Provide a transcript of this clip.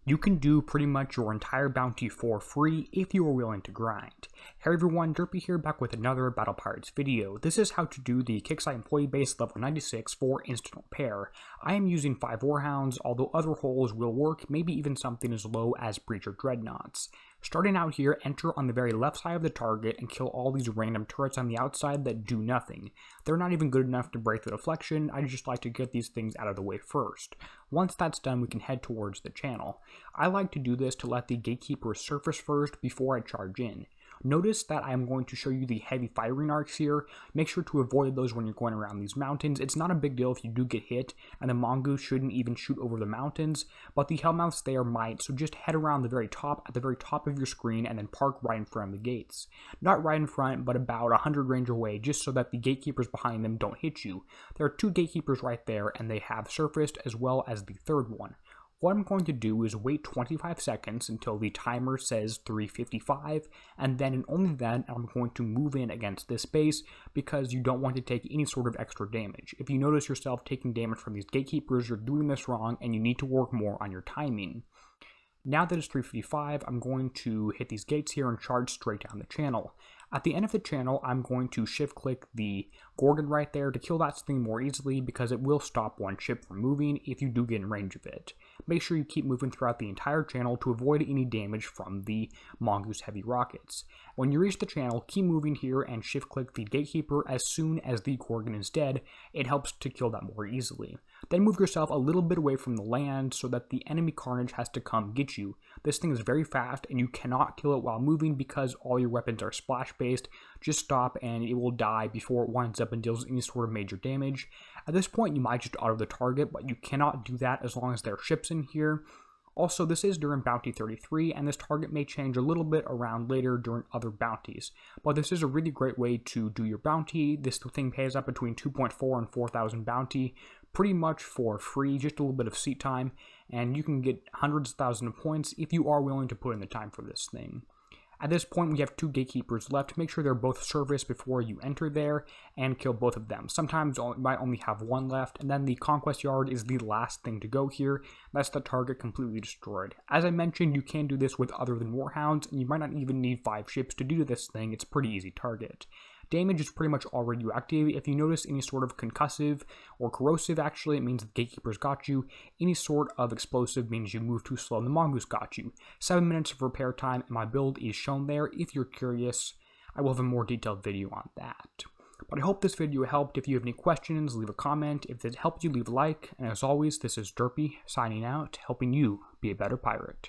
You can do pretty much your entire bounty for free if you are willing to grind. Hey everyone, Derpy here, back with another Battle Pirates video. This is how to do the Kixeye Employee Base level 96 for instant repair. I am using 5 Warhounds, although other holes will work, maybe even something as low as Breacher Dreadnoughts. Starting out here, enter on the very left side of the target and kill all these random turrets on the outside that do nothing. They're not even good enough to break the deflection. I just like to get these things out of the way first. Once that's done, we can head towards the channel. I like to do this to let the gatekeepers surface first before I charge in. Notice that I'm going to show you the heavy firing arcs here. Make sure to avoid those when you're going around these mountains. It's not a big deal if you do get hit, and the mongoose shouldn't even shoot over the mountains, but the hellmouths there might, so just head around the very top, at the very top of your screen, and then park right in front of the gates. Not right in front, but about 100 range away, just so that the gatekeepers behind them don't hit you. There are 2 gatekeepers right there, and they have surfaced as well as the third one. What I'm going to do is wait 25 seconds until the timer says 3:55, and then and only then I'm going to move in against this base because you don't want to take any sort of extra damage. If you notice yourself taking damage from these gatekeepers, you're doing this wrong and you need to work more on your timing. Now that it's 3:55, I'm going to hit these gates here and charge straight down the channel. At the end of the channel, I'm going to shift-click the Gorgon right there to kill that thing more easily because it will stop one ship from moving if you do get in range of it. Make sure you keep moving throughout the entire channel to avoid any damage from the Mongoose heavy rockets. When you reach the channel, keep moving here and shift-click the Gatekeeper as soon as the Gorgon is dead. It helps to kill that more easily. Then move yourself a little bit away from the land so that the enemy carnage has to come get you. This thing is very fast and you cannot kill it while moving because all your weapons are splash based. Just stop and it will die before it winds up and deals any sort of major damage. At this point you might just auto the target, but you cannot do that as long as there are ships in here. Also, this is during Bounty 33, and this target may change a little bit around later during other bounties. But this is a really great way to do your bounty. This thing pays up between 2.4 and 4,000 bounty, pretty much for free, just a little bit of seat time, and you can get hundreds of thousands of points if you are willing to put in the time for this thing. At this point, we have 2 gatekeepers left. Make sure they're both surfaced before you enter there and kill both of them. Sometimes you might only have 1 left, and then the conquest yard is the last thing to go here. That's the target completely destroyed. As I mentioned, you can do this with other than Warhounds, and you might not even need 5 ships to do this thing. It's a pretty easy target. Damage is pretty much all radioactive. If you notice any sort of concussive or corrosive, actually, it means the gatekeepers got you. Any sort of explosive means you move too slow and the mongoose got you. 7 minutes of repair time, and my build is shown there. If you're curious, I will have a more detailed video on that. But I hope this video helped. If you have any questions, leave a comment. If it helped you, leave a like. And as always, this is Derpy signing out, helping you be a better pirate.